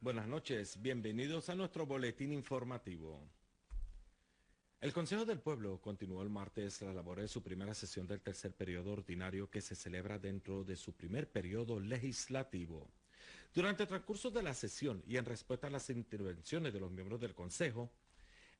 Buenas noches, bienvenidos a nuestro boletín informativo. El Consejo del Pueblo continuó el martes la labor de su primera sesión del tercer periodo ordinario que se celebra dentro de su primer periodo legislativo. Durante el transcurso de la sesión y en respuesta a las intervenciones de los miembros del Consejo,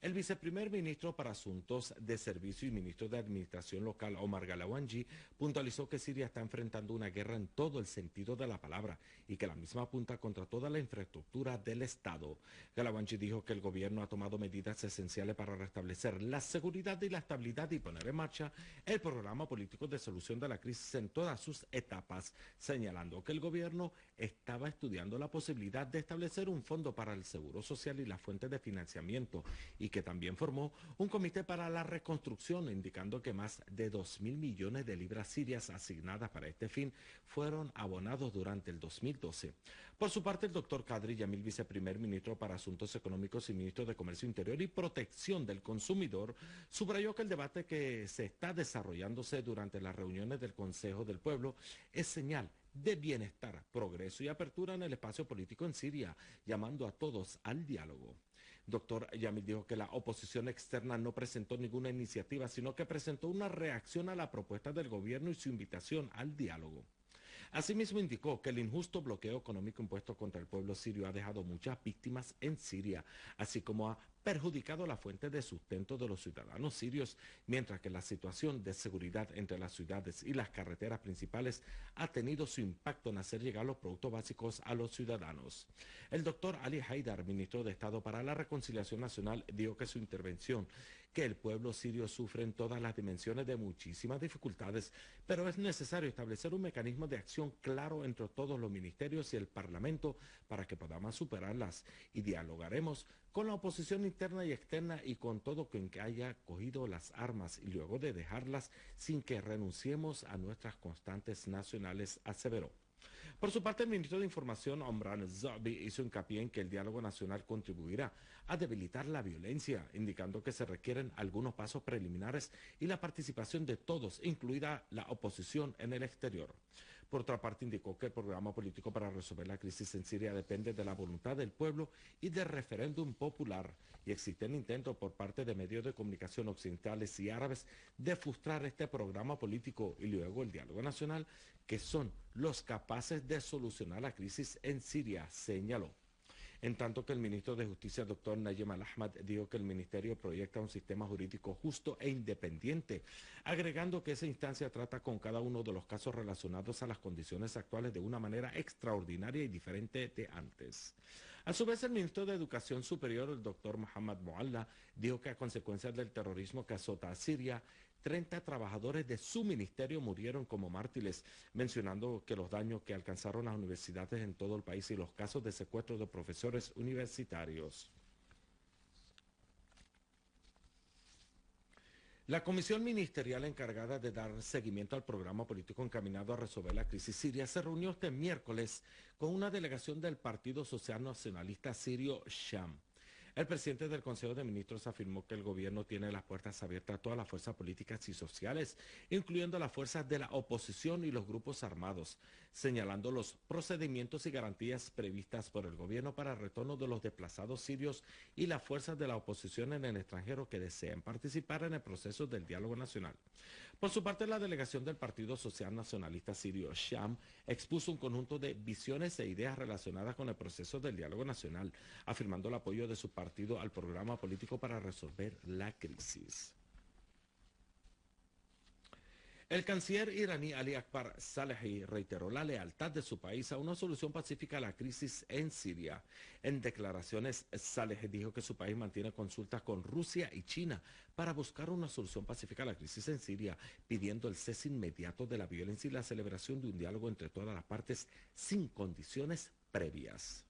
el viceprimer ministro para Asuntos de Servicio y ministro de Administración Local, Omar Galawanji, puntualizó que Siria está enfrentando una guerra en todo el sentido de la palabra y que la misma apunta contra toda la infraestructura del Estado. Galawanji dijo que el gobierno ha tomado medidas esenciales para restablecer la seguridad y la estabilidad y poner en marcha el programa político de solución de la crisis en todas sus etapas, señalando que el gobierno estaba estudiando la posibilidad de establecer un fondo para el seguro social y la fuente de financiamiento y que también formó un comité para la reconstrucción, indicando que más de 2.000 millones de libras sirias asignadas para este fin fueron abonados durante el 2012. Por su parte, el doctor Kadri Yamil, viceprimer ministro para Asuntos Económicos y ministro de Comercio Interior y Protección del Consumidor, subrayó que el debate que se está desarrollándose durante las reuniones del Consejo del Pueblo es señal de bienestar, progreso y apertura en el espacio político en Siria, llamando a todos al diálogo. Doctor Yamil dijo que la oposición externa no presentó ninguna iniciativa, sino que presentó una reacción a la propuesta del gobierno y su invitación al diálogo. Asimismo indicó que el injusto bloqueo económico impuesto contra el pueblo sirio ha dejado muchas víctimas en Siria, así como ha perjudicado la fuente de sustento de los ciudadanos sirios, mientras que la situación de seguridad entre las ciudades y las carreteras principales ha tenido su impacto en hacer llegar los productos básicos a los ciudadanos. El doctor Ali Haidar, ministro de Estado para la Reconciliación Nacional, dijo que su intervención, que el pueblo sirio sufre en todas las dimensiones de muchísimas dificultades, pero es necesario establecer un mecanismo de acción claro entre todos los ministerios y el Parlamento para que podamos superarlas y dialogaremos con la oposición interna y externa y con todo quien haya cogido las armas y luego de dejarlas sin que renunciemos a nuestras constantes nacionales, aseveró. Por su parte, el ministro de Información, Omran Zabi, hizo hincapié en que el diálogo nacional contribuirá a debilitar la violencia, indicando que se requieren algunos pasos preliminares y la participación de todos, incluida la oposición en el exterior. Por otra parte, indicó que el programa político para resolver la crisis en Siria depende de la voluntad del pueblo y del referéndum popular, y existen intentos por parte de medios de comunicación occidentales y árabes de frustrar este programa político y luego el diálogo nacional, que son los capaces de solucionar la crisis en Siria, señaló. En tanto que el ministro de Justicia, doctor Nayem Al-Ahmad, dijo que el ministerio proyecta un sistema jurídico justo e independiente, agregando que esa instancia trata con cada uno de los casos relacionados a las condiciones actuales de una manera extraordinaria y diferente de antes. A su vez, el ministro de Educación Superior, el doctor Mohammad Moalla, dijo que a consecuencia del terrorismo que azota a Siria, 30 trabajadores de su ministerio murieron como mártires, mencionando que los daños que alcanzaron las universidades en todo el país y los casos de secuestro de profesores universitarios. La comisión ministerial encargada de dar seguimiento al programa político encaminado a resolver la crisis siria se reunió este miércoles con una delegación del Partido Social Nacionalista Sirio Sham. El presidente del Consejo de Ministros afirmó que el gobierno tiene las puertas abiertas a todas las fuerzas políticas y sociales, incluyendo las fuerzas de la oposición y los grupos armados, señalando los procedimientos y garantías previstas por el gobierno para el retorno de los desplazados sirios y las fuerzas de la oposición en el extranjero que deseen participar en el proceso del diálogo nacional. Por su parte, la delegación del Partido Social Nacionalista Sirio, Sham, expuso un conjunto de visiones e ideas relacionadas con el proceso del diálogo nacional, afirmando el apoyo de su partido al programa político para resolver la crisis. El canciller iraní Ali Akbar Salehi reiteró la lealtad de su país a una solución pacífica a la crisis en Siria. En declaraciones, Salehi dijo que su país mantiene consultas con Rusia y China para buscar una solución pacífica a la crisis en Siria, pidiendo el cese inmediato de la violencia y la celebración de un diálogo entre todas las partes sin condiciones previas.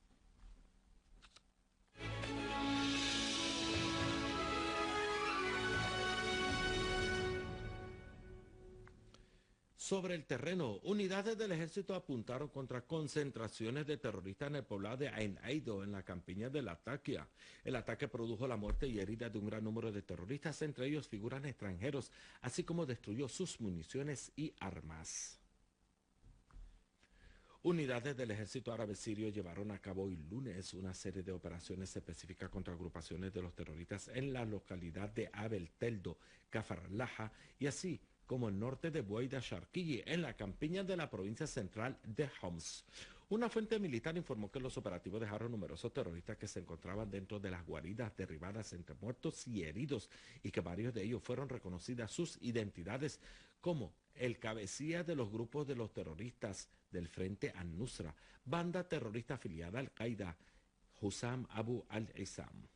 Sobre el terreno, unidades del ejército apuntaron contra concentraciones de terroristas en el poblado de Ain Aido, en la campiña de Latakia. El ataque produjo la muerte y herida de un gran número de terroristas, entre ellos figuras extranjeros, así como destruyó sus municiones y armas. Unidades del ejército árabe sirio llevaron a cabo el lunes una serie de operaciones específicas contra agrupaciones de los terroristas en la localidad de Abel Teldo, Kafar Laja y así como el norte de Bueida Sharqiyi, en la campiña de la provincia central de Homs. Una fuente militar informó que los operativos dejaron numerosos terroristas que se encontraban dentro de las guaridas derribadas entre muertos y heridos y que varios de ellos fueron reconocidas sus identidades como el cabecilla de los grupos de los terroristas del Frente An-Nusra, banda terrorista afiliada al Qaeda, Hussam Abu al-Isam.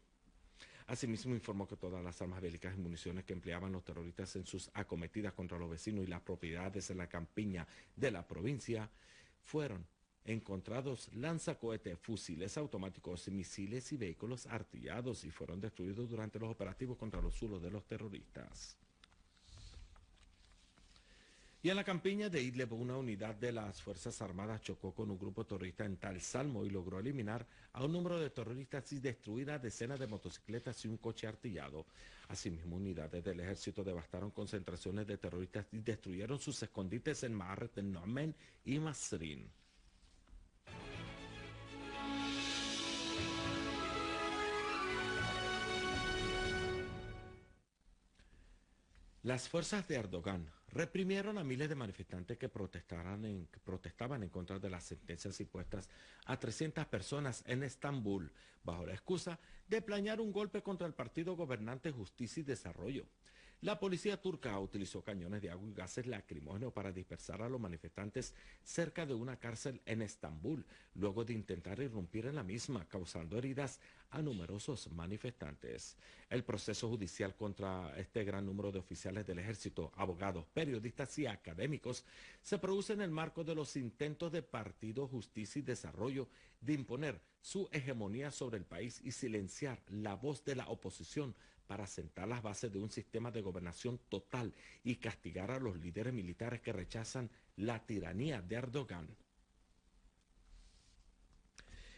Asimismo informó que todas las armas bélicas y municiones que empleaban los terroristas en sus acometidas contra los vecinos y las propiedades en la campiña de la provincia fueron encontrados lanzacohetes, fusiles automáticos, misiles y vehículos artillados y fueron destruidos durante los operativos contra los zulos de los terroristas. Y en la campiña de Idlib, una unidad de las Fuerzas Armadas chocó con un grupo terrorista en Tal Salmo y logró eliminar a un número de terroristas y destruir a decenas de motocicletas y un coche artillado. Asimismo, unidades del ejército devastaron concentraciones de terroristas y destruyeron sus escondites en Ma'aret el-Nu'man y Masrin. Las fuerzas de Erdogan reprimieron a miles de manifestantes que protestaban en contra de las sentencias impuestas a 300 personas en Estambul, bajo la excusa de planear un golpe contra el partido gobernante Justicia y Desarrollo. La policía turca utilizó cañones de agua y gases lacrimógenos para dispersar a los manifestantes cerca de una cárcel en Estambul, luego de intentar irrumpir en la misma, causando heridas a numerosos manifestantes. El proceso judicial contra este gran número de oficiales del ejército, abogados, periodistas y académicos se produce en el marco de los intentos de Partido Justicia y Desarrollo de imponer su hegemonía sobre el país y silenciar la voz de la oposición para sentar las bases de un sistema de gobernación total y castigar a los líderes militares que rechazan la tiranía de Erdogan.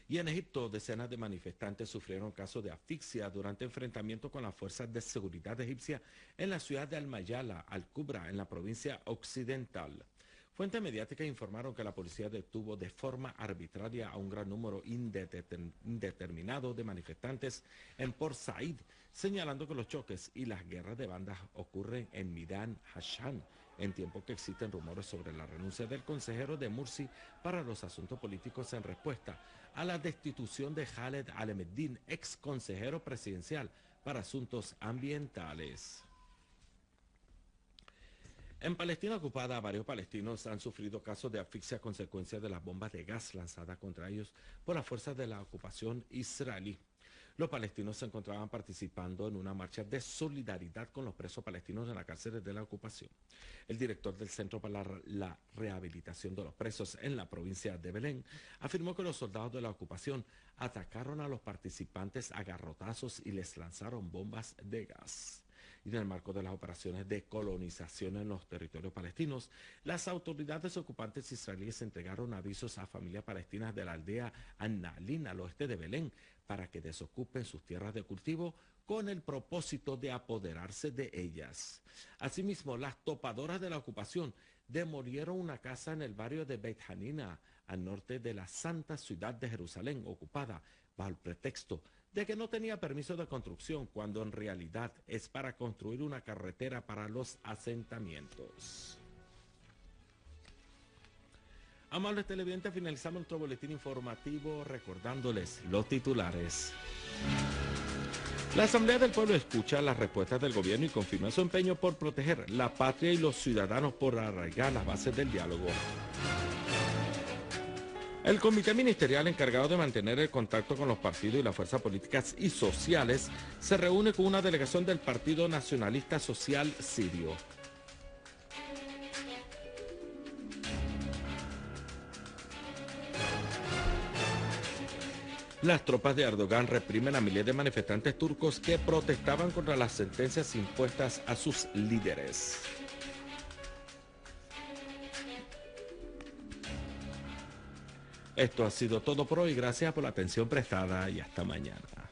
Y en Egipto, decenas de manifestantes sufrieron casos de asfixia durante enfrentamientos con las fuerzas de seguridad egipcia en la ciudad de Al-Mayala, Al-Kubra, en la provincia occidental. Fuentes mediáticas informaron que la policía detuvo de forma arbitraria a un gran número indeterminado de manifestantes en Port Said, señalando que los choques y las guerras de bandas ocurren en Midan Hashan, en tiempo que existen rumores sobre la renuncia del consejero de Mursi para los asuntos políticos en respuesta a la destitución de Khaled Al-Meddin, ex consejero presidencial para asuntos ambientales. En Palestina ocupada, varios palestinos han sufrido casos de asfixia a consecuencia de las bombas de gas lanzadas contra ellos por las fuerzas de la ocupación israelí. Los palestinos se encontraban participando en una marcha de solidaridad con los presos palestinos en las cárceles de la ocupación. El director del Centro para la Rehabilitación de los Presos en la provincia de Belén afirmó que los soldados de la ocupación atacaron a los participantes a garrotazos y les lanzaron bombas de gas. Y en el marco de las operaciones de colonización en los territorios palestinos, las autoridades ocupantes israelíes entregaron avisos a familias palestinas de la aldea An-Na'alin al oeste de Belén para que desocupen sus tierras de cultivo con el propósito de apoderarse de ellas. Asimismo, las topadoras de la ocupación demolieron una casa en el barrio de Beit Hanina, al norte de la santa ciudad de Jerusalén, ocupada bajo el pretexto de que no tenía permiso de construcción, cuando en realidad es para construir una carretera para los asentamientos. Amables televidentes, finalizamos nuestro boletín informativo recordándoles los titulares. La Asamblea del Pueblo escucha las respuestas del gobierno y confirma su empeño por proteger la patria y los ciudadanos por arraigar las bases del diálogo. El comité ministerial encargado de mantener el contacto con los partidos y las fuerzas políticas y sociales se reúne con una delegación del Partido Nacionalista Social Sirio. Las tropas de Erdogan reprimen a miles de manifestantes turcos que protestaban contra las sentencias impuestas a sus líderes. Esto ha sido todo por hoy. Gracias por la atención prestada y hasta mañana.